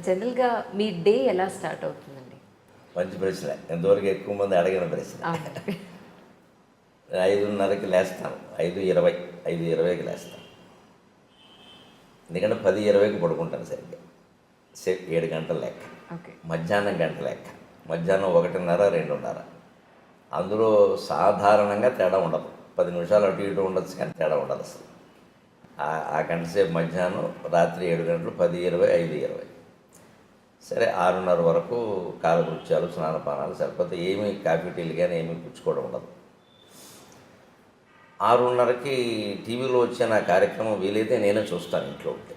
జనరల్గా మీ డే ఎలా స్టార్ట్ అవుతుందండి? మంచి ప్రశ్న, ఎంతవరకు ఎక్కువ మంది అడిగిన ప్రశ్న. అవునండి. 5:30కి లేస్తాను, 5:20కి లేస్తాను. ఎందుకంటే 10:20కి పడుకుంటాను సరిగ్గా. 7 గంటల లెక్క. ఓకే. మధ్యాహ్నం గంట లెక్క. మధ్యాహ్నం 1:30, 2:30. అందులో సాధారణంగా తేడా ఉండదు. 10 నిమిషాలు అటు ఇటు ఉండొచ్చు కానీ తేడా ఉండదు అసలు. ఆ గంట సేపు మధ్యాహ్నం, రాత్రి 7 గంటలు, 10:20, 5:20. సరే 6:30 వరకు కాలకృత్యాలు, స్నానపానాలు సరిపోతే ఏమీ కాఫీ టీలు కానీ ఏమీ పుచ్చుకోవడం ఉండదు. 6:30కి టీవీలో వచ్చే నా కార్యక్రమం వీలైతే నేనే చూస్తాను ఇంట్లో ఉంటే.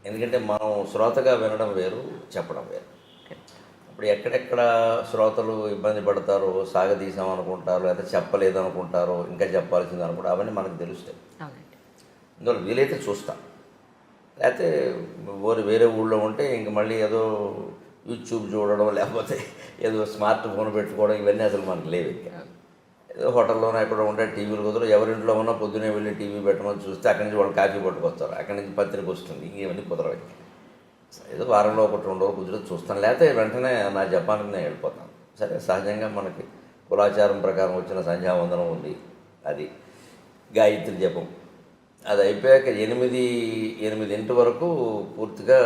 ఎందుకంటే మనం శ్రోతగా వినడం వేరు, చెప్పడం వేరు. ఇప్పుడు ఎక్కడెక్కడ శ్రోతలు ఇబ్బంది పడతారో, సాగదీసామనుకుంటారో, లేదా చెప్పలేదు అనుకుంటారో, ఇంకా చెప్పాల్సింది అనుకుంటారో, అవన్నీ మనకు తెలుస్తాయి. అందువల్ల వీలైతే చూస్తాం. లేకపోతే వేరే ఊళ్ళో ఉంటే ఇంక మళ్ళీ ఏదో యూట్యూబ్ చూడడం, లేకపోతే ఏదో స్మార్ట్ ఫోన్ పెట్టుకోవడం, ఇవన్నీ అసలు మనకు లేవు. ఇంకా ఏదో హోటల్లోనే ఎక్కడ ఉంటే టీవీలు కుదరదు. ఎవరింట్లో ఉన్నా పొద్దునే వెళ్ళి టీవీ పెట్టమని చూస్తే అక్కడి నుంచి వాళ్ళు కాఫీ పట్టుకొస్తారు, అక్కడి నుంచి పత్రిక వస్తుంది, ఇంకేమన్నీ కుదరవు. ఏదో వారంలో 1-2 రోజులు కుదిరితే చూస్తాను, లేకపోతే వెంటనే నా జపానికి నేను వెళ్ళిపోతాను. సరే, సహజంగా మనకి కులాచారం ప్రకారం వచ్చిన సంధ్యావందనం ఉంది, అది గాయత్రి జపం. అది అయిపోయాక 8 వరకు పూర్తిగా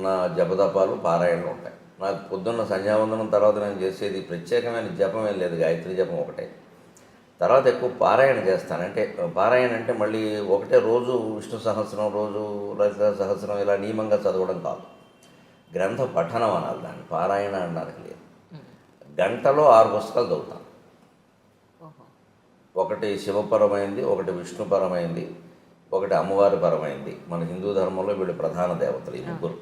నా జపదపాలు, పారాయణలు ఉంటాయి. నాకు పొద్దున్న సంధ్యావందనం తర్వాత నేను చేసేది ప్రత్యేకమైన జపం ఏం లేదు, గాయత్రి జపం ఒకటే. తర్వాత ఎక్కువ పారాయణ చేస్తాను. అంటే పారాయణ అంటే మళ్ళీ ఒకటే రోజు విష్ణు సహస్రం, రోజు లలిత సహస్రం ఇలా నియమంగా చదవడం కాదు, గ్రంథ పఠనం అనాలి దాన్ని, పారాయణ అనడానికి లేదు. గంటలో 6 పుస్తకాలు చదువుతాను. ఒకటి శివపరమైంది, ఒకటి విష్ణుపరమైంది, ఒకటి అమ్మవారి పరమైంది. మన హిందూ ధర్మంలో వీళ్ళు ప్రధాన దేవతలు ఈ ముగ్గురు.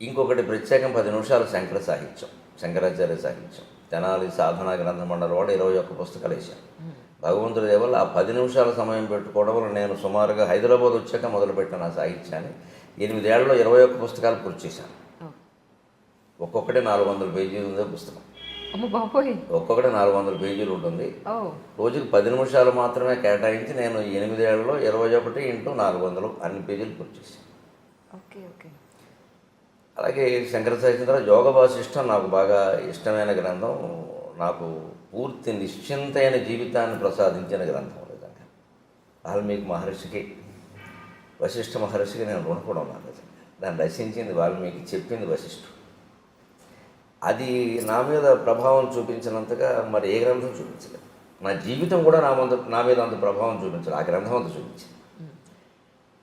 ఇంకొకటి ప్రత్యేకం 10 నిమిషాలు శంకర సాహిత్యం, శంకరాచార్య సాహిత్యం. తెనాలి సాధన గ్రంథ మండలి వాడు 21 పుస్తకాలు వేశాను. భగవంతుడి దేవల్ల ఆ 10 నిమిషాల సమయం పెట్టుకోవడం వల్ల నేను సుమారుగా హైదరాబాద్ వచ్చాక మొదలుపెట్టిన ఆ సాహిత్యాన్ని 8 ఏళ్లలో 21 పుస్తకాలు పూర్తి చేశాను. ఒక్కొక్కటి 400 పేజీలు ఉందే పుస్తకం. ఒక్కొక్కటి 400 పేజీలు ఉంటుంది. రోజుకి 10 నిమిషాలు మాత్రమే కేటాయించి నేను 8 ఏళ్లలో 21 × 400 అన్ని పేజీలు పూర్తి చేశాను. అలాగే శంకర సాహిత్యం తర్వాత యోగ వాసిష్టం నాకు బాగా ఇష్టమైన గ్రంథం. నాకు పూర్తి నిశ్చింతైన జీవితాన్ని ప్రసాదించిన గ్రంథం. నిజంగా వాల్మీకి మహర్షికి, వశిష్ఠ మహర్షికి నేను రుణపడి ఉన్నాను. నిజంగా దాన్ని రచించింది వాల్మీకి, చెప్పింది వశిష్ఠుడు. అది నా మీద ప్రభావం చూపించినంతగా మరి ఏ గ్రంథం చూపించలేదు. నా జీవితం కూడా నా మీద అంత ప్రభావం చూపించలేదు, ఆ గ్రంథం అంత చూపించింది.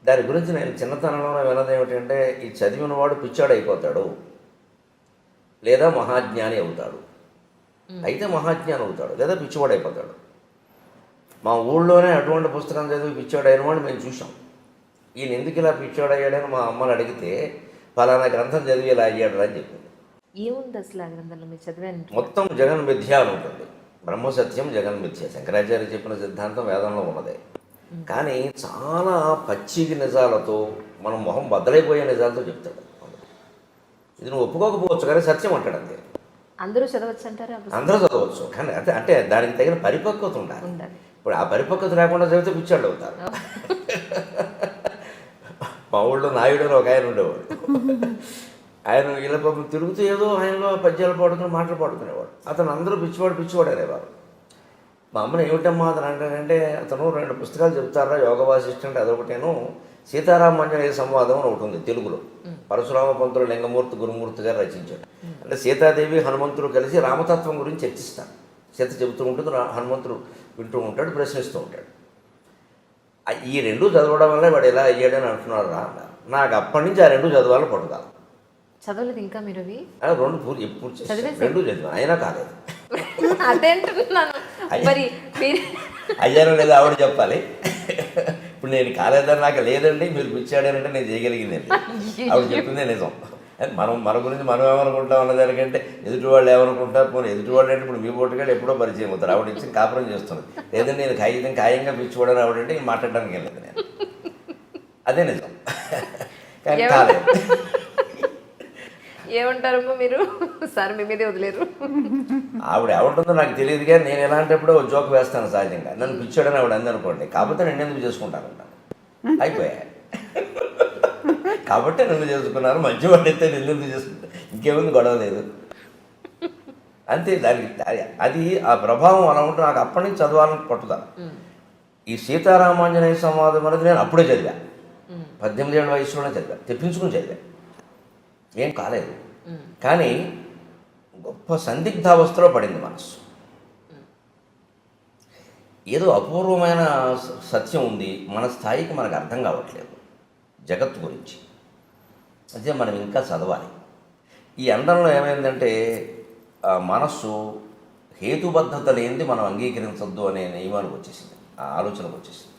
దాని గురించి నేను చిన్నతనంలో విన్నది ఏమిటంటే, ఈ చదివిన వాడు పిచ్చాడు అయిపోతాడు, లేదా మహాజ్ఞాని అవుతాడు. అయితే మహాజ్ఞాని అవుతాడు, లేదా పిచ్చివాడు అయిపోతాడు. మా ఊళ్ళోనే అటువంటి పుస్తకం చదివి పిచ్చాడు అయిన వాడు మేము చూసాం. ఈయన ఎందుకు ఇలా పిచ్చాడు అయ్యాడని మా అమ్మని అడిగితే, ఫలానా గ్రంథం చదివి ఇలా అయ్యాడు అని చెప్పింది. ఏముంది అసలు ఆ గ్రంథంలో మీరు చదివాను? మొత్తం జగన్ మిథ్య అని ఉంటుంది. బ్రహ్మసత్యం, జగన్ మిథ్య. శంకరాచార్య చెప్పిన సిద్ధాంతం వేదంలో ఉన్నదే. కానీ చాలా పచ్చికి నిజాలతో, మనం మొహం బద్దలైపోయే నిజాలతో చెప్తాడు. ఇది నువ్వు ఒప్పుకోకపోవచ్చు కానీ సత్యం అంటాడు అంతే. అందరూ చదవచ్చు అంటారా? అందరూ చదవచ్చు, కానీ అంటే దానికి తగిన పరిపక్వత ఉండాలి. ఇప్పుడు ఆ పరిపక్వత లేకుండా చదివితే పిచ్చాడు అవుతారు. మా ఊళ్ళో నాయుడు అని ఒక ఆయన ఉండేవాడు. ఆయన ఇలా పాపం తిరుగుతూ ఏదో ఆయనలో పద్యాలు పాడుకుని మాటలు పాడుకునేవాడు. అతను అందరూ పిచ్చివాడు అనేవారు. మా అమ్మని ఏమిటమ్మా అతను అంటాడంటే, అతను 2 పుస్తకాలు చెప్తారా, యోగ వాసిష్ఠం అంటే అదొకటేను, సీతారామాంజనేయ సంవాదం అని ఒకటి ఉంది తెలుగులో. పరశురామ పంతులు లింగమూర్తి గురుమూర్తి గారు రచించాడు. అంటే సీతాదేవి హనుమంతుడు కలిసి రామతత్వం గురించి చర్చిస్తారు. సీత చెబుతూ ఉంటుంది, హనుమంతుడు వింటూ ఉంటాడు, ప్రశ్నిస్తూ ఉంటాడు. ఈ 2 చదవడం వల్ల వాడు ఎలా అయ్యాడని అంటున్నాడు రా. నాకు అప్పటి నుంచి ఆ 2 చదవాలని పడుతుంది. చదవలేదు ఇంకా మీరు? 2 ఎప్పుడు 2 చదివాను, అయినా కాలేదు. అదేంటున్నాను మరి, అయ్యారో లేదా ఆవిడ చెప్పాలి. ఇప్పుడు నేను కాలేదని నాకు లేదండి, మీరు పిచ్చాడారంటే నేను చేయగలిగిందండి. ఆవిడ చెప్పిందే నిజం. మన గురించి మనం ఏమనుకుంటాం అన్నదానికంటే ఎదుటి వాళ్ళు ఏమనుకుంటారు. పోనీ ఎదుటి వాళ్ళు అంటే ఇప్పుడు మీ పోటుగాడు ఎప్పుడో పరిచయం అవుతారు. ఆవిడ ఇచ్చి కాపురం చేస్తుంది. లేదంటే నేను ఖాయంగా పిచ్చిపోవడానికి ఆవిడంటే మాట్లాడడానికి వెళ్ళలేదు నేను. అదే నిజం. కానీ కాలేదు. ఏమంటారమ్మా మీరు? సార్ మీ మీదే వదిలేరు. ఆవిడ ఏమంటుందో నాకు తెలియదు, కానీ నేను ఎలాంటప్పుడు జోక్ వేస్తాను సహజంగా. నన్ను పిచ్చాడని ఆవిడ అందనుకోండి, కాకపోతే నేను ఎందుకు చేసుకుంటాను అయిపోయా. కాబట్టి నిన్ను చేసుకున్నారు, మంచివాడు అయితే నిన్ను ఎందుకు చేసుకుంటారు, ఇంకేముంది, గొడవ లేదు అంతే. అది ఆ ప్రభావం అలా ఉంటే నాకు అప్పటి నుంచి చదవాలని పట్టుదల. ఈ సీతారామాంజనేయ సంవాదం అనేది నేను అప్పుడే చదివా, 18 ఏళ్ళ వయసులోనే చదివా, తెప్పించుకుని చదివా, ఏం కాలేదు. కానీ గొప్ప సందిగ్ధావస్థలో పడింది మనసు. ఏదో అపూర్వమైన సత్యం ఉంది, మన స్థాయికి మనకు అర్థం కావట్లేదు జగత్తు గురించి, అదే మనం ఇంకా చదవాలి. ఈ అండంలో ఏమైందంటే మనస్సు హేతుబద్ధత లేనిది మనం అంగీకరించొద్దు అనే నియమానికి వచ్చేసింది, ఆ ఆలోచనకు వచ్చేసింది.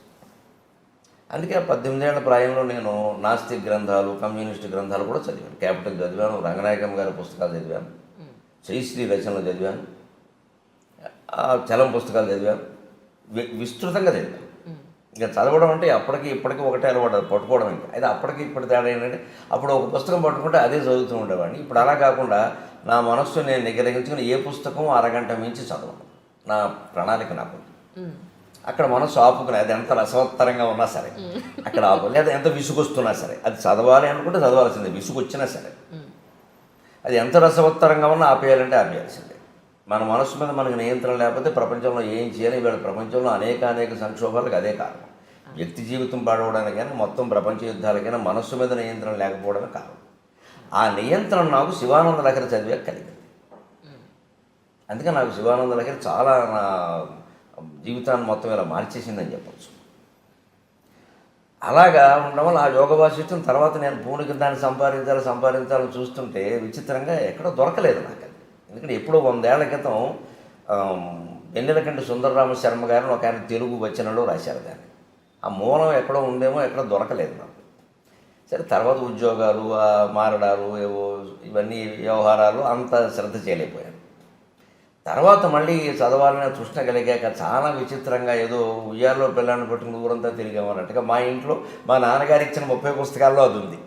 అందుకే 18 ఏళ్ల ప్రాయంలో నేను నాస్తిక్ గ్రంథాలు, కమ్యూనిస్ట్ గ్రంథాలు కూడా చదివాను. క్యాపిటల్ చదివాను, రంగనాయకం గారి పుస్తకాలు చదివాను, శ్రీశ్రీ రచనలు చదివాను, చలం పుస్తకాలు చదివాను, విస్తృతంగా చదివాను. ఇంకా చదవడం అంటే అప్పటికి ఇప్పటికీ ఒకటే అలవాటు, పట్టుకోవడం. ఇంకా అయితే అప్పటికి ఇప్పటి తేడా ఏంటంటే అప్పుడు ఒక పుస్తకం పట్టుకుంటే అదే చదువుతూ ఉండేవాడిని. ఇప్పుడు అలా కాకుండా నా మనస్సు నేను నిగ్రహించుకుని ఏ పుస్తకం అరగంట మించి చదవను, నా ప్రణాళిక నాకు. అక్కడ మనస్సు ఆపుకుని, అది ఎంత రసవత్తరంగా ఉన్నా సరే అక్కడ ఆపు, లేదా ఎంత విసుగొస్తున్నా సరే, అది చదవాలి అనుకుంటే చదవాల్సిందే, విసుగు వచ్చినా సరే. అది ఎంత రసవత్తరంగా ఉన్నా ఆపేయాలంటే ఆపేయాల్సిందే. మన మనస్సు మీద మనకు నియంత్రణ లేకపోతే ప్రపంచంలో ఏం చేయాలి. వీళ్ళ ప్రపంచంలో అనేక సంక్షోభాలకు అదే కారణం. వ్యక్తి జీవితం పాడవడానికైనా, మొత్తం ప్రపంచ యుద్ధాలకైనా మనస్సు మీద నియంత్రణ లేకపోవడమే కారణం. ఆ నియంత్రణ నాకు శివానంద లహరి చదివాక కలిగింది. అందుకే నాకు శివానంద లహరి చాలా నా జీవితాన్ని మొత్తం ఇలా మార్చేసిందని చెప్పచ్చు. అలాగా ఉండడం వల్ల ఆ యోగ వాసిష్టం తర్వాత నేను పూర్ణికి దాన్ని సంపాదించాలని చూస్తుంటే విచిత్రంగా ఎక్కడో దొరకలేదు నాకు అది. ఎందుకంటే ఎప్పుడో 100 ఏళ్ల క్రితం వెన్నెలకంటి సుందరరామ శర్మ గారిని ఒక ఆయన తెలుగు వచనంలో రాశారు దాన్ని. ఆ మూలం ఎక్కడో ఉందేమో, ఎక్కడో దొరకలేదు నాకు. సరే, తర్వాత ఉద్యోగాలు, మారడాలు, ఏవో ఇవన్నీ వ్యవహారాలు అంత శ్రద్ధ చేయలేకపోయాను. తర్వాత మళ్ళీ చదవాలనే తృష్ణ కలిగాక చాలా విచిత్రంగా ఏదో ఉయ్యాల్లో పిల్లాన్ని పట్టుకుని ఊరంతా తిరిగామన్నట్టుగా మా ఇంట్లో మా నాన్నగారు ఇచ్చిన 30 పుస్తకాల్లో అది ఉంది.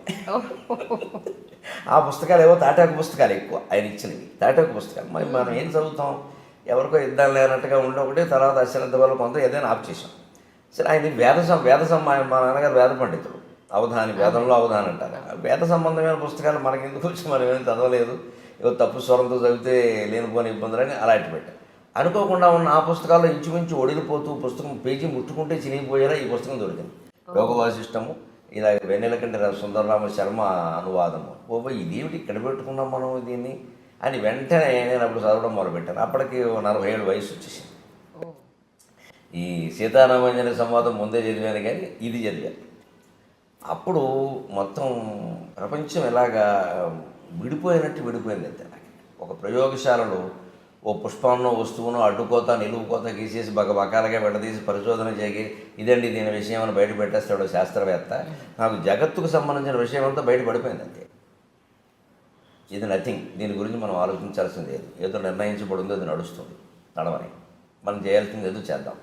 ఆ పుస్తకాలు ఏవో తాటాకు పుస్తకాలు ఎక్కువ ఆయన ఇచ్చినవి, తాటాకు పుస్తకాలు. మరి మనం ఏం చదువుతాం, ఎవరికో ఇద్దాం లేనట్టుగా ఉండి ఒకటి, తర్వాత అశ్రద్ధ వల్ల కొంత ఏదైనా ఆప్ చేసాం. సరే, ఆయన వేదసం మా నాన్నగారు వేద పండితుడు, అవధాని, వేదంలో అవధాని అంటారు. వేద సంబంధమైన పుస్తకాలు మనకెందుకు వచ్చి మనం ఏం చదవలేదు, ఏదో తప్పు స్వరంతో చదివితే లేనిపోని ఇబ్బందులని అలాంటి పెట్టారు. అనుకోకుండా ఉన్న ఆ పుస్తకాల్లో ఇంచుమించు ఒడిలిపోతూ పుస్తకం పేజీ ముట్టుకుంటే చినిగిపోయేలా ఈ పుస్తకం దొరికింది. యోగ వాసిష్టము, ఇలా వెన్నెలకంటి సుందరరామ శర్మ అనువాదము. ఇదేమిటి ఇక్కడ పెట్టుకున్నాం మనం దీన్ని అని వెంటనే నేను అప్పుడు చదవడం మొదలుపెట్టాను. అప్పటికి 47 వయసు వచ్చేసింది. ఈ సీతారామాంజనేయ సంవాదం ముందే చదివాను, కానీ ఇది చదివాను. అప్పుడు మొత్తం ప్రపంచం ఎలాగా విడిపోయింది అంతే. నాకు ఒక ప్రయోగశాలలో ఓ పుష్పాన్నో వస్తువునో అడ్డుకోత నిలువుకోత గీసేసి బకాలుగా విడదీసి పరిశోధన చేసి ఇదండి దీని విషయం అని బయట పెట్టేస్తాడు శాస్త్రవేత్త. నాకు జగత్తుకు సంబంధించిన విషయం అంతా బయట పడిపోయింది అంతే. ఇది నథింగ్, దీని గురించి మనం ఆలోచించాల్సింది లేదు. ఏదో నిర్ణయించబడిందో అది నడుస్తుంది, నడవని. మనం చేయాల్సింది ఏదో చేద్దాం,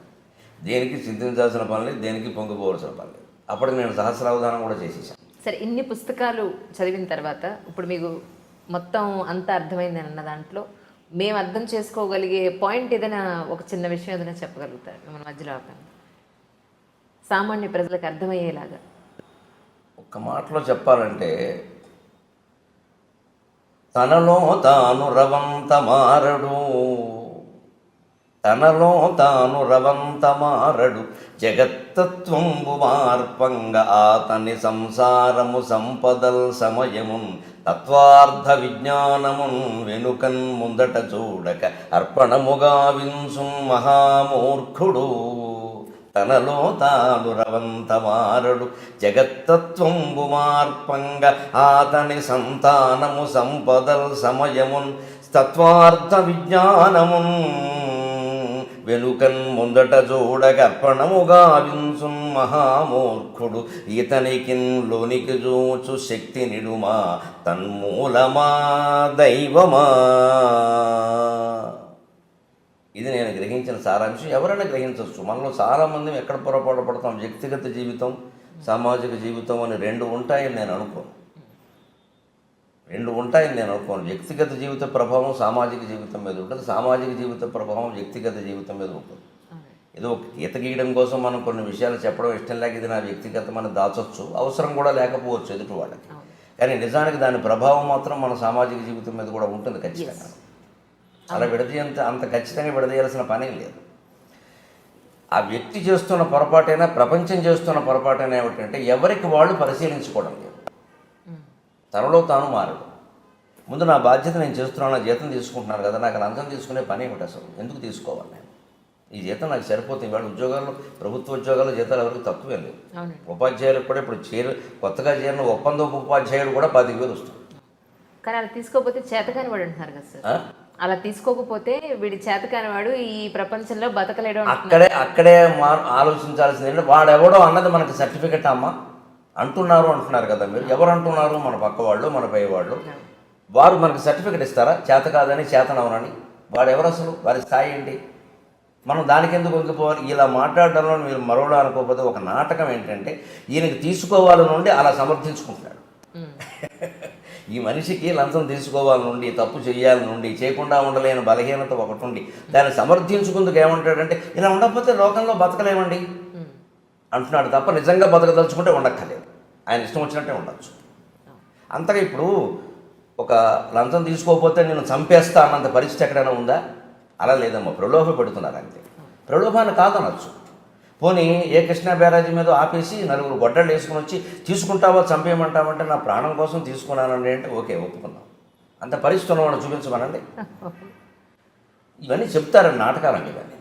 దేనికి చింతించాల్సిన పని లేదు, దేనికి పొంగిపోవాల్సిన పని లేదు. అప్పటికి నేను సహస్రావధానం కూడా చేసేసాను. సరే, ఇన్ని పుస్తకాలు చదివిన తర్వాత ఇప్పుడు మీకు మొత్తం అంతా అర్థమైందని అన్న దాంట్లో మేము అర్థం చేసుకోగలిగే పాయింట్ ఏదైనా, ఒక చిన్న విషయం ఏదైనా చెప్పగలుగుతారు మన మధ్యలో ఆపండి, సామాన్య ప్రజలకు అర్థమయ్యేలాగా? ఒక్క మాటలో చెప్పాలంటే, తనలో తాను రవంత మారడు, తనలో తాను రవంత మారడు, జగత్తత్వంబు మార్పంగ ఆతని సంసారము సంపదల్ సమయమున్ తత్వార్థ విజ్ఞానమున్ వెనుకన్ ముందట చూడక అర్పణముగా వింసు మహామూర్ఖుడు. తనలో తాను రవంత మారడు, జగత్తత్వంబు మార్పంగ ఆతని సంతానము సంపదల్ సమయమున్ తత్వార్థ విజ్ఞానమున్ వెనుకన్ ముందట చూడగర్పణముగా వింసున్ మహామూర్ఖుడు. ఇతనికిన్ లోనికి చూచు శక్తి నిడుమా తన్మూలమా దైవమా. ఇది నేను గ్రహించిన సారాంశం. ఎవరైనా గ్రహించవచ్చు. మనలో చాలామంది ఎక్కడ పొరపాటు పడతాం, వ్యక్తిగత జీవితం, సామాజిక జీవితం అని 2 ఉంటాయని నేను అనుకోను. వ్యక్తిగత జీవిత ప్రభావం సామాజిక జీవితం మీద ఉంటుంది, సామాజిక జీవిత ప్రభావం వ్యక్తిగత జీవితం మీద ఉంటుంది. ఏదో ఒక గీత గీయడం కోసం మనం కొన్ని విషయాలు చెప్పడం ఇష్టం లేక ఇది నా వ్యక్తిగతమైన దాచొచ్చు, అవసరం కూడా లేకపోవచ్చు ఎదుటి వాళ్ళకి. కానీ నిజానికి దాని ప్రభావం మాత్రం మన సామాజిక జీవితం మీద కూడా ఉంటుంది ఖచ్చితంగా. అలా అంత ఖచ్చితంగా విడదీయాల్సిన పనేం లేదు. ఆ వ్యక్తి చేస్తున్న పొరపాటైనా ప్రపంచం చేస్తున్న పొరపాటైనా ఏమిటంటే ఎవరికి వాళ్ళు పరిశీలించుకోవడం లేదు. తనలో తాను మారడు. ముందు నా బాధ్యత నేను చేస్తున్నాను, నా జీతం తీసుకుంటున్నాను కదా, నాకు లంచం తీసుకునే పని ఏమిటి అసలు, ఎందుకు తీసుకోవాలి నేను? ఈ జీతం నాకు సరిపోతుంది. ఇవాళ ఉద్యోగాల్లో, ప్రభుత్వ ఉద్యోగాల్లో జీతాలు ఎవరికి తక్కువే లేవు. ఉపాధ్యాయులకు కూడా ఇప్పుడు కొత్తగా చేరిన ఒప్పందం ఉపాధ్యాయుడు కూడా 10,000 వస్తుంది. కానీ అలా తీసుకోకపోతే చేతకాని వాడు అంటున్నారు కదా సార్. అలా తీసుకోకపోతే వీడి చేతకాని వాడు ఈ ప్రపంచంలో బతకలేడు. అక్కడే ఆలోచించాల్సింది ఏంటంటే వాడెవడో అన్నది మనకి సర్టిఫికెట్ అమ్మా అంటున్నారు కదా మీరు. ఎవరు అంటున్నారు? మన పక్క వాళ్ళు, మన పై వాళ్ళు. వారు మనకి సర్టిఫికెట్ ఇస్తారా చేత కాదని, చేతనవనని? వాడెవరు అసలు? వారి స్థాయి ఏంటి? మనం దానికి ఎందుకు వంగిపోవాలి? ఇలా మాట్లాడడంలో మీరు మరోలా అనుకోకపోతే ఒక నాటకం ఏంటంటే ఈయనకి తీసుకోవాలి నుండి అలా సమర్థించుకుంటున్నాడు. ఈ మనిషికి లంచం తీసుకోవాలి నుండి, తప్పు చేయాలి నుండి, చేయకుండా ఉండలేని బలహీనత ఒకటి ఉండి దాన్ని సమర్థించుకుందుకు ఏమంటాడంటే ఇలా ఉండకపోతే లోకంలో బతకలేమండి అంటున్నాడు తప్ప నిజంగా బతకదలుచుకుంటే ఉండక్కర్లేదు. ఆయన ఇష్టం వచ్చినట్టే ఉండొచ్చు. అంతగా ఇప్పుడు ఒక లంచం తీసుకోకపోతే నేను చంపేస్తా అన్నంత పరిస్థితి ఎక్కడైనా ఉందా? అలా లేదమ్మా, ప్రలోభ పెడుతున్నారు అంతే. ప్రలోభాన్ని కాదనొచ్చు. పోనీ ఏ కృష్ణా బ్యారేజీ మీద ఆపేసి నలుగురు గొడ్డళ్ళు వేసుకుని వచ్చి తీసుకుంటావా, చంపేయమంటావంటే నా ప్రాణం కోసం తీసుకున్నానండి అంటే ఓకే, ఒప్పుకుందాం. అంత పరిస్థితి ఉన్నవాడు చూపించమనండి. ఇవన్నీ చెప్తారండి, నాటకాలండి ఇవన్నీ.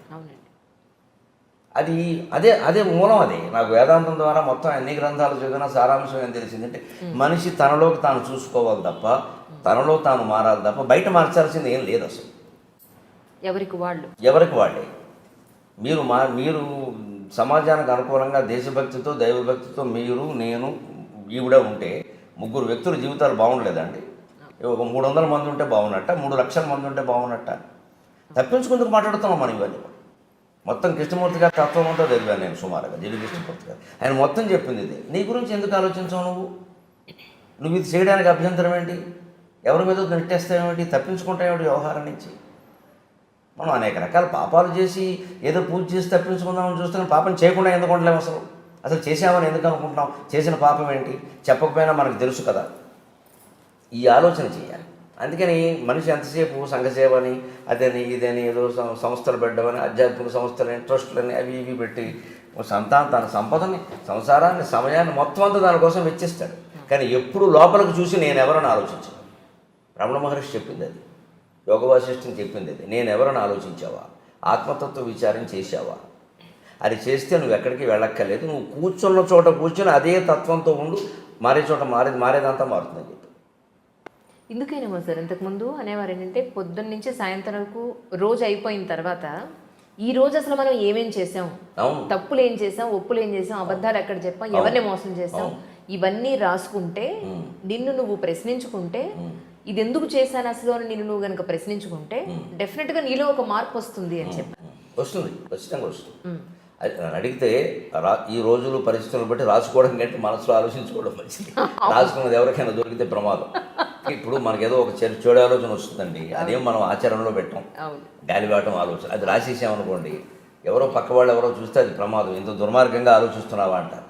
అది అదే మూలం. అది నాకు వేదాంతం ద్వారా మొత్తం ఎన్ని గ్రంథాలు చదివినా సారాంశం ఏం తెలిసిందంటే మనిషి తనలోకి తాను చూసుకోవాలి తప్ప, తనలో తాను మారాలి తప్ప బయట మార్చాల్సింది ఏం లేదు అసలు. ఎవరికి వాళ్ళే. మీరు సమాజానికి అనుకూలంగా దేశభక్తితో, దైవభక్తితో మీరు, నేను, ఈవిడ ఉంటే 3 వ్యక్తుల జీవితాలు బాగుండలేదండి. ఒక 300 మంది ఉంటే బాగున్నట్ట, 3 లక్షల మంది ఉంటే బాగున్నట్ట. తప్పించుకుందుకు మాట్లాడుతున్నాం మనం ఇవన్నీ. మొత్తం కృష్ణమూర్తి గారి తత్వం అంతా చదివాను నేను సుమారుగా, జిల్లి కృష్ణమూర్తి గారు. ఆయన మొత్తం చెప్పింది ఇది. నీ గురించి ఎందుకు ఆలోచించావు నువ్వు ఇది చేయడానికి అభ్యంతరం ఏంటి? ఎవరి మీద నెట్టేస్తావేమిటి? తప్పించుకుంటావేమిటి వ్యవహారం నుంచి? మనం అనేక రకాల పాపాలు చేసి ఏదో పూజ చేసి తప్పించుకుందామని చూస్తున్నాం. పాపం చేయకుండా ఎందుకు ఉండలేము? అసలు చేసామని ఎందుకు అనుకుంటున్నాం? చేసిన పాపం ఏంటి? చెప్పకపోయినా మనకు తెలుసు కదా. ఈ ఆలోచన చేయాలి. అందుకని మనిషి ఎంతసేపు సంఘసేవ అని, అదని ఇదని, ఏదో సంస్థలు పెట్టమని, ఆధ్యాత్మిక సంస్థలని, ట్రస్టులని అవి ఇవి పెట్టి తన సంపదని, సంసారాన్ని, సమయాన్ని మొత్తం అంతా దానికోసం వెచ్చిస్తాడు. కానీ ఎప్పుడు లోపలికి చూసి నేను ఎవరని ఆలోచించాను. రమణ మహర్షి చెప్పింది అది, యోగ వాసిష్ఠం చెప్పింది అది. నేను ఎవరని ఆలోచించావా? ఆత్మతత్వ విచారం చేశావా? అది చేస్తే నువ్వు ఎక్కడికి వెళ్ళక్కర్లేదు. నువ్వు కూర్చున్న చోట కూర్చొని అదే తత్వంతో ఉండు, మారే చోట మారేదంతా మారుతుందని చెప్పి. ఎందుకైనా సార్ ఇంతకుముందు అనేవారు ఏంటంటే పొద్దున్న నుంచి సాయంత్రం వరకు రోజు అయిపోయిన తర్వాత ఈ రోజు అసలు మనం ఏమేం చేసాం, తప్పులు ఏం చేసాం, ఒప్పులు ఏం చేసాం, అబద్ధాలు ఎక్కడ చెప్పాం, ఎవరిని మోసం చేసాం, ఇవన్నీ రాసుకుంటే నిన్ను నువ్వు ప్రశ్నించుకుంటే ఇది ఎందుకు చేశాను అసలు అని నిన్ను నువ్వు కనుక ప్రశ్నించుకుంటే డెఫినెట్గా నీలో ఒక మార్పు వస్తుంది అని చెప్పాను. వస్తుంది, ఖచ్చితంగా వస్తుంది. అడిగితే ఈ రోజులు పరిస్థితులను బట్టి రాసుకోవడం కంటే మనసులో ఆలోచించుకోవడం మంచిది. రాసుకున్నది ఎవరికైనా దొరికితే ప్రమాదం. ఇప్పుడు మనకేదో ఒక చెడు ఆలోచన వస్తుందండి, అదేం మనం ఆచరణలో పెట్టాం, గాలివాటం ఆలోచన. అది రాసేసామనుకోండి, ఎవరో పక్క వాళ్ళు ఎవరో చూస్తే అది ప్రమాదం. ఇంత దుర్మార్గంగా ఆలోచిస్తున్నావా అంటారు.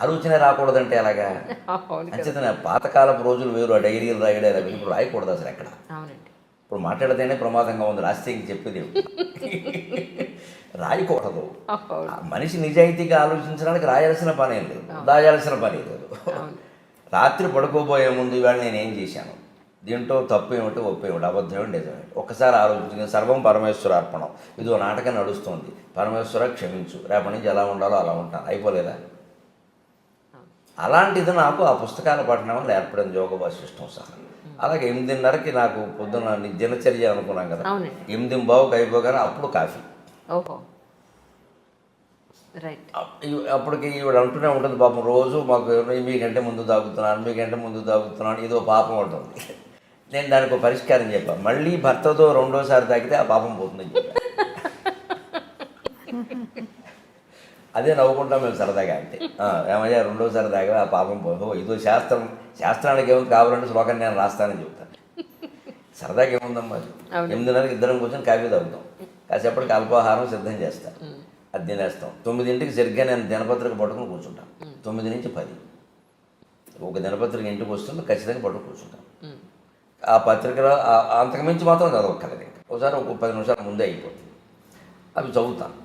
ఆలోచనే రాకూడదంటే అలాగా. అంచేతనే పాతకాలపు రోజులు వేరు, ఆ డైరీలు రాయడం ఇప్పుడు రాయకూడదు అసలు ఎక్కడ. ఇప్పుడు మాట్లాడితేనే ప్రమాదంగా ఉంది, రాస్తే ఇంక చెప్పేది రాయకూడదు. మనిషి నిజాయితీగా ఆలోచించడానికి రాయాల్సిన పని ఏం లేదు, దాయాల్సిన పని లేదు. రాత్రి పడుకోబోయే ముందు ఇవాళ నేనేం చేశాను, దీంట్లో తప్పు ఏమిటి, ఒప్పు ఏమిటి, అబద్ధం ఏమిటి, నిజమేంటి ఒక్కసారి ఆలోచించింది. సర్వం పరమేశ్వర అర్పణం. ఇదో నాటకం నడుస్తుంది, పరమేశ్వర క్షమించు, రేపటి నుంచి ఎలా ఉండాలో అలా ఉంటాను, అయిపోలేదా? అలాంటిది నాకు ఆ పుస్తకాల పఠనం వల్ల ఏర్పడింది, యోగ వాసిష్టం సహా. అలాగే 8:30కి నాకు పొద్దున్న దినచర్య అనుకున్నాం కదా, 8:15కి అయిపోగానే అప్పుడు కాఫీ. అప్పటికి ఈవిడ అంటూనే ఉంటుంది పాపం, రోజు మాకు మీకంటే ముందు తాగుతున్నాను, ఇదో పాపం ఉంటుంది. నేను దానికి ఒక పరిష్కారం చెప్పాను, మళ్ళీ భర్తతో రెండోసారి తాగితే ఆ పాపం పోతుందని చెప్పాను. అదే నవ్వుకుంటాం మేము సరదాగా. అంటే ఏమయ్యా రెండోసారి తాగా ఆ పాపం పోదు, ఇదో శాస్త్రానికి ఏముంది, కావాలంటే శ్లోకం నేను రాస్తానని చెప్తాను. సరదాగా ఏముందమ్మా, 8:30కి ఇద్దరం కూర్చొని కాఫీ తాగుతాం. కాసేపటికి అల్పాహారం సిద్ధం చేస్తాను, అది తినేస్తాం. 9ంటికి సరిగ్గా నేను దినపత్రిక పట్టుకుని కూర్చుంటాను. 9 నుంచి 10 ఒక దినపత్రిక ఇంటికి వస్తుంది, ఖచ్చితంగా పట్టుకుని కూర్చుంటాను. ఆ పత్రికలో అంతకుమించి మాత్రం చదవక్కర్లేదు. ఇంకా ఒకసారి ఒక 10 నిమిషాల ముందే అయిపోతుంది. అవి చదువుతాను.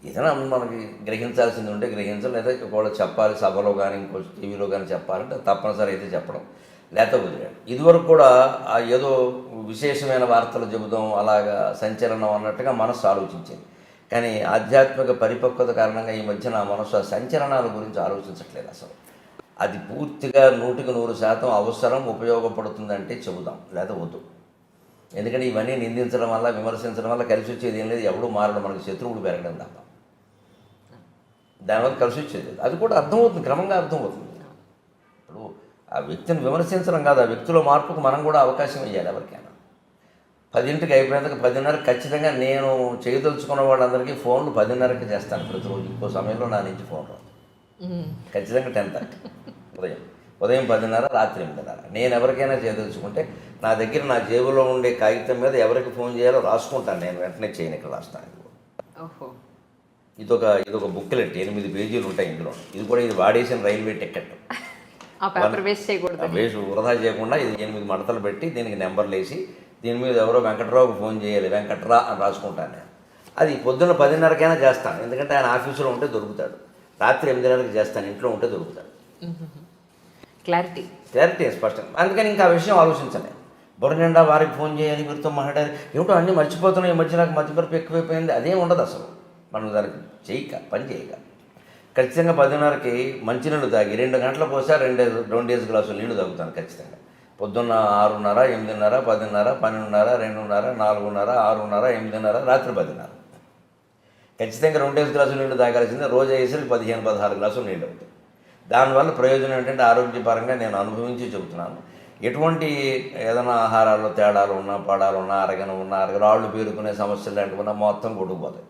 ఏదైనా మనకి గ్రహించాల్సింది ఉంటే గ్రహించాలి, లేదా ఒకవేళ చెప్పాలి సభలో కానీ ఇంకో టీవీలో కానీ చెప్పాలంటే తప్పనిసరి అయితే చెప్పడం, లేకపోతే వదిలేడు. ఇదివరకు కూడా ఏదో విశేషమైన వార్తలు చెబుదాం, అలాగా సంచలనం అన్నట్టుగా మనస్సు ఆలోచించింది. కానీ ఆధ్యాత్మిక పరిపక్వత కారణంగా ఈ మధ్య నా మనస్సు ఆ సంచలనాల గురించి ఆలోచించట్లేదు అసలు. అది పూర్తిగా 100% అవసరం, ఉపయోగపడుతుందంటే చెబుదాం, లేదా వద్దు. ఎందుకంటే ఇవన్నీ నిందించడం వల్ల, విమర్శించడం వల్ల కలిసి వచ్చేది ఏం లేదు. ఎవడూ మారడం, మనకి శత్రువులు పెరగడం తప్ప దానివల్ల కలిసి వచ్చేది. అది కూడా అర్థమవుతుంది, క్రమంగా అర్థమవుతుంది. ఇప్పుడు ఆ వ్యక్తిని విమర్శించడం కాదు, ఆ వ్యక్తిలో మార్పుకు మనం కూడా అవకాశం ఇవ్వాలి ఎవరికైనా. 10ంటికి అయిపోయినందుకు 10:30 ఖచ్చితంగా నేను చేయదలుచుకున్న వాళ్ళందరికీ ఫోన్లు 10:30కి చేస్తాను ప్రతిరోజు. ఇంకో సమయంలో నా నుంచి ఫోన్ రాదు. ఖచ్చితంగా 10:30 ఉదయం 10:30, రాత్రి 8:30. నేను ఎవరికైనా చేయదలుచుకుంటే నా దగ్గర నా జేబులో ఉండే కాగితం మీద ఎవరికి ఫోన్ చేయాలో రాసుకుంటాను. నేను వెంటనే చేయను, ఇక్కడ రాస్తాను. ఇదొక బుక్లెట్, 8 పేజీలు ఉంటాయి ఇందులో. ఇది వాడేసిన రైల్వే టికెట్. వేస్ట్ వృధా చేయకుండా ఇది 8 మడతలు పెట్టి దీనికి నెంబర్లు వేసి దీని మీద ఎవరో వెంకట్రావుకి ఫోన్ చేయాలి, వెంకట్రా అని రాసుకుంటాను నేను. అది పొద్దున్న 10:30కైనా చేస్తాను, ఎందుకంటే ఆయన ఆఫీసులో ఉంటే దొరుకుతాడు. రాత్రి 8:30కి చేస్తాను, ఇంట్లో ఉంటే దొరుకుతాడు. క్లారిటీ స్పష్టం. అందుకని ఇంకా ఆ విషయం ఆలోచించలే. బుర్ర నిండా వారికి ఫోన్ చేయాలి, వీరితో మాట్లాడాలి, ఏమిటో అన్నీ మర్చిపోతున్నాయి. ఈ మధ్య నాకు మతిమరుపు ఎక్కువైపోయింది. అదేం ఉండదు అసలు. మనం దానికి పని చేయక ఖచ్చితంగా 10:30కి మంచినీళ్ళు తాగి 2 గంటలకు పోసా 2 గ్లాసులు నీళ్లు తాగుతాను ఖచ్చితంగా. పొద్దున్న 6:30, 8:30, 10:30, 12:30, 2:30, 4:30, 6:30, 8:30, రాత్రి 10:30. ఖచ్చితంగా 2 గ్లాసులు నీళ్లు తాగాల్సిందే. రోజు అయ్యేసరికి 15-16 గ్లాసులు నీళ్ళు అవుతాయి. దానివల్ల ప్రయోజనం ఏంటంటే ఆరోగ్యపరంగా నేను అనుభవించి చెబుతున్నాను. ఎటువంటి ఏదైనా ఆహారాల్లో తేడాలు ఉన్నా, పడాలు ఉన్నా, రాళ్ళు పేరుకునే సమస్యలు లాంటివి మొత్తం కొట్టుకుపోతాయి.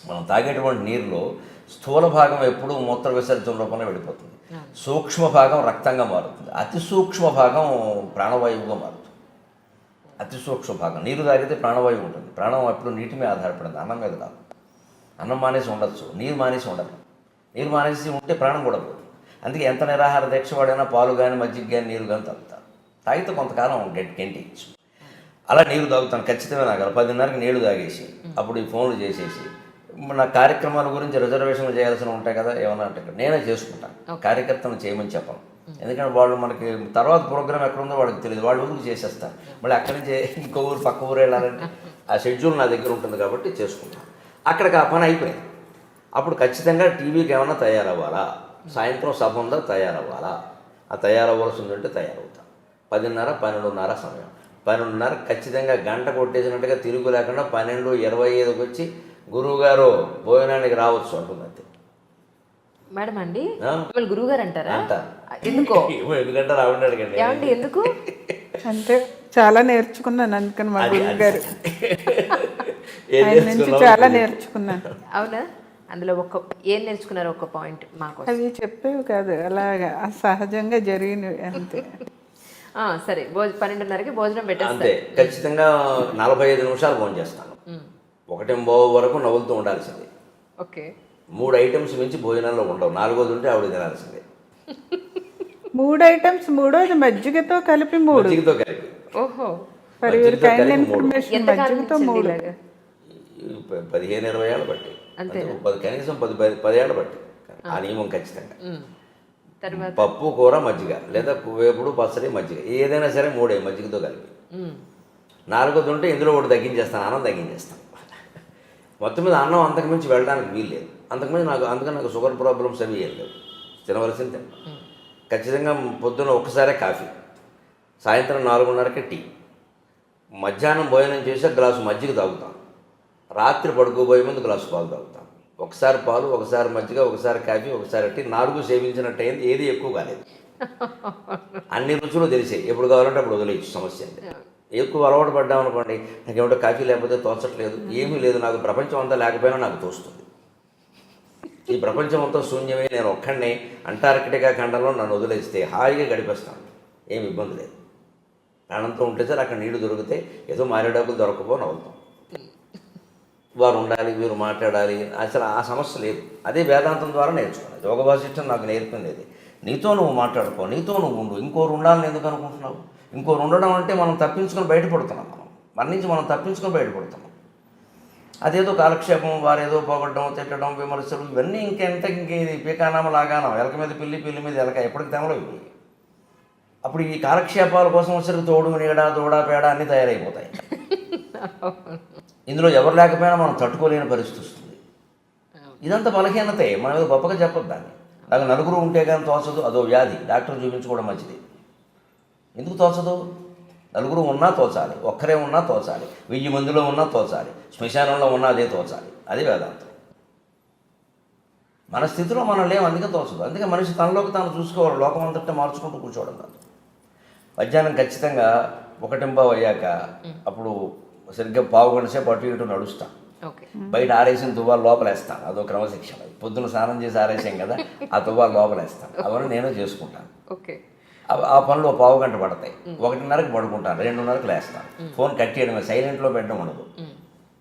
మనం తాగేటువంటి నీరులో స్థూల భాగం ఎప్పుడూ మూత్ర విసర్జన రూపంలో వెళ్ళిపోతుంది. సూక్ష్మ భాగం రక్తంగా మారుతుంది. అతి సూక్ష్మ భాగం ప్రాణవాయువుగా మారుతుంది. అతి సూక్ష్మ భాగం నీరు తాగితే ప్రాణవాయువు ఉంటుంది. ప్రాణం ఎప్పుడు నీటి మీద ఆధారపడింది, అన్నం మీద కాదు. అన్నం మానేసి ఉండొచ్చు, నీరు మానేసి ఉండదు. నీరు మానేసి ఉంటే ప్రాణం కూడా పోతుంది. అందుకే ఎంత నిరాహార దీక్ష వాడైనా పాలు కానీ, మజ్జిగ కానీ, నీరు కానీ తాగుతారు. తాగితే కొంతకాలం గెంటిచ్చు. అలా నీరు తాగుతాను ఖచ్చితంగా. నాకు 10:30కి నీళ్లు తాగేసి అప్పుడు ఈ ఫోన్లు చేసేసి నా కార్యక్రమాల గురించి రిజర్వేషన్లు చేయాల్సిన ఉంటాయి కదా, ఏమన్నా అంటే నేనే చేసుకుంటాను. కార్యకర్తను చేయమని చెప్పను. ఎందుకంటే వాళ్ళు మనకి తర్వాత ప్రోగ్రామ్ ఎక్కడ ఉందో వాళ్ళకి తెలియదు, వాళ్ళు ఊరికి చేసేస్తారు. మళ్ళీ అక్కడి నుంచి ఇంకో ఊరు పక్క ఊరు వెళ్ళాలంటే ఆ షెడ్యూల్ నా దగ్గర ఉంటుంది కాబట్టి చేసుకుంటాను. అక్కడికి ఆ పని అయిపోయింది. అప్పుడు ఖచ్చితంగా టీవీకి ఏమన్నా తయారవ్వాలా, సాయంత్రం సభ ఉందా తయారవ్వాలా, ఆ తయారవ్వాల్సి ఉందంటే తయారవుతాను. 10:30, 12:30 సమయం. 12:30 ఖచ్చితంగా గంట కొట్టేసినట్టుగా తిరుగు లేకుండా 12:25కి వచ్చి గురువుగారు భోజనానికి రావచ్చు అంటుందంతే. మేడం అండి గురువు గారు అంటారా? ఎందుకో ఎందుకంటే రావడానికి ఎందుకు అంటే చాలా నేర్చుకున్నాను, అందుకని మా గురువు గారు ఆయన నుంచి చాలా నేర్చుకున్నాను. అవునా? అందులో ఏం నేర్చుకున్నారు? ఒక పాయింట్ మాకు. అవి చెప్పేవి కాదు, అలాగా సహజంగా జరిగినవి అంతే. సరే, 12:30కి భోజనం పెట్టేస్తే అంతే. ఖచ్చితంగా 45 నిమిషాలు భోజనం చేస్తాను. 1:15 వరకు నవ్వులుతూ ఉండాల్సిందే. ఓకే. 3 ఐటమ్స్ మించి భోజనాల్లో ఉండవు. 4వది ఉంటే ఆవిడ తినాల్సిందే. 3 ఐటమ్స్, 3వది మజ్జిగతో కలిపి 3. మజ్జిగతో కలిపి. ఓహో. ఇన్ఫర్మేషన్ మజ్జిగతో 3. 15-20 ఏళ్ళు బట్టి, కనీసం 10 ఏళ్ళు బట్టి ఆ నియమం ఖచ్చితంగా. పప్పు, కూర, మజ్జిగ, లేదా వేపుడు, పచ్చడి, మజ్జిగ, ఏదైనా సరే 3 మజ్జిగతో కలిపి. 4వది ఉంటే ఇందులో ఒకటి తగ్గించేస్తాను, అన్నం తగ్గించేస్తాను. మొత్తం మీద అన్నం అంతకుమించి వెళ్ళడానికి వీలు లేదు. అందుకని నాకు షుగర్ ప్రాబ్లమ్స్ అవి ఏం లేవు. తినవలసింది తింటాను. ఖచ్చితంగా పొద్దున్న ఒక్కసారే కాఫీ, సాయంత్రం 4:30కి టీ, మధ్యాహ్నం భోజనం చేసి గ్లాసు మజ్జిగ తాగుతాను. రాత్రి పడుకోబోయే ముందు గ్లాసు పాలు తాగుతాను. ఒకసారి పాలు, ఒకసారి మజ్జిగ, ఒకసారి కాఫీ, ఒకసారి టీ. 4 సేవించినట్టు అయింది. ఏది ఎక్కువ కాలేదు. అన్ని రుచులు తెలిసాయి. ఎప్పుడు కావాలంటే అప్పుడు వదిలేయచ్చు, సమస్య అండి. ఎక్కువ అలవాటు పడ్డామనుకోండి, నాకు ఏమిటో కాఫీ లేకపోతే తోచట్లేదు, ఏమీ లేదు, నాకు ప్రపంచం అంతా లేకపోయినా నాకు తోస్తుంది. ఈ ప్రపంచం అంతా శూన్యమే, నేను ఒక్కడిని అంటార్కిటికా ఖండంలో నన్ను వదిలేస్తే హాయిగా గడిపేస్తాను, ఏమి ఇబ్బంది లేదు. ప్రాణంతో ఉంటే సార్ అక్కడ నీళ్లు దొరికితే ఏదో మారేడాకులు దొరకపోని అవుతాం. వారు ఉండాలి, వీరు మాట్లాడాలి, అసలు ఆ సమస్య లేదు. అదే వేదాంతం ద్వారా నేర్చుకున్నాను. యోగ వాసిష్టం నాకు నేర్పింది అది. నీతో నువ్వు మాట్లాడుకో, నీతో నువ్వు ఉండు, ఇంకోరు ఉండాలని ఎందుకు అనుకుంటున్నావు? ఇంకోరు ఉండడం అంటే మనం తప్పించుకొని బయటపడుతున్నాం. మన నుంచి మనం తప్పించుకొని బయటపడుతున్నాం. అదేదో కాలక్షేపం, వారేదో పోగొట్టడం, తిట్టడం, విమర్శలు, ఇవన్నీ ఇంకేది పీకానామ లాగానం, ఎలక మీద పిల్లి మీద ఎలక, ఎప్పటికి తెమలో ఇవి. అప్పుడు ఈ కాలక్షేపాల కోసం వచ్చరికి తోడు, నీడ, దూడ, పేడ అన్నీ తయారైపోతాయి. ఇందులో ఎవరు లేకపోయినా మనం తట్టుకోలేని పరిస్థితి వస్తుంది. ఇదంతా బలహీనతే, మనం ఏదో గొప్పగా చెప్పొద్దు దాన్ని. నాకు నలుగురు ఉంటే కానీ తోచదు, అదో వ్యాధి, డాక్టర్ చూపించుకోవడం మంచిది. ఎందుకు తోచదు? నలుగురు ఉన్నా తోచాలి, ఒక్కరే ఉన్నా తోచాలి, 1000 మందిలో ఉన్నా తోచాలి, శ్మశానంలో ఉన్నా అదే తోచాలి. అది వేదాంతం. మన స్థితిలో మనం లేవు, అందుకే తోచదు. అందుకే మనిషి తనలోకి తాను చూసుకోవాలి, లోకం అంతటా మార్చుకుంటూ కూర్చోవడం కాదు. మధ్యాహ్నం ఖచ్చితంగా 1:15 అయ్యాక అప్పుడు సరిగ్గా 1/4 గంట సేపు అటు ఇటు నడుస్తాం. బయట ఆరేసిన తువ్వాలు లోపలేస్తాను, అదో క్రమశిక్షణ. పొద్దున స్నానం చేసి ఆరేసాం కదా, ఆ తువ్వాలు లోపలేస్తాను. అవన్నీ నేను చేసుకుంటాను. ఆ పనులు 1/4 గంట పడతాయి. 1:30కి పడుకుంటాను, 2:30కి లేస్తాను. ఫోన్ కట్ చేయడమే, సైలెంట్లో పెట్టడం ఉండదు.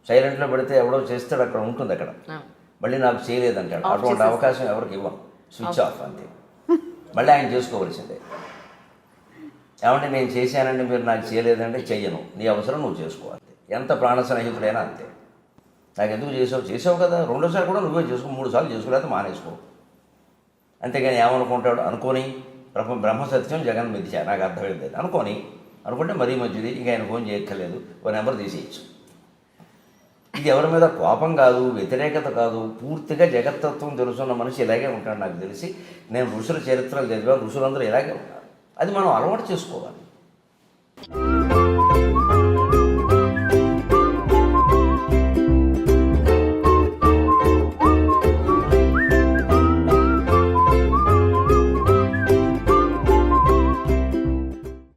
సైలెంట్లో పెడితే ఎవడో చేస్తాడు, అక్కడ ఉంటుంది, అక్కడ మళ్ళీ నాకు చేయలేదంటాడు. అటువంటి అవకాశం ఎవరికి ఇవ్వను, స్విచ్ ఆఫ్ అంతే. మళ్ళీ ఆయన చేసుకోవలసిందే. ఏమంటే నేను చేశానండి, మీరు నాకు చేయలేదంటే చెయ్యను, నీ అవసరం నువ్వు చేసుకోవాలి. ఎంత ప్రాణ స్నేహితుడైనా అంతే. నాకు ఎందుకు చేసావు కదా, 2సారి కూడా నువ్వే చేసుకో, 3 సార్లు చేసుకోలేకపోతే మానేసుకో. అంతేగాని ఏమనుకుంటాడు అనుకోని, బ్రహ్మ సత్యం జగన్ మిథ్య, నాకు అర్థమైంది అనుకుంటే మరీ మంచిది. ఇంకా ఆయన ఫోన్ చేయక్కర్లేదు, ఓ నెంబర్ తీసేయచ్చు. ఇది ఎవరి మీద కోపం కాదు, వ్యతిరేకత కాదు, పూర్తిగా జగత్తత్వం తెలుసున్న మనిషి ఇలాగే ఉంటాడు. నాకు తెలిసి నేను ఋషుల చరిత్రలు చదివాను, ఋషులందరూ ఇలాగే ఉంటారు. అది మనం అలవాటు చేసుకోవాలి.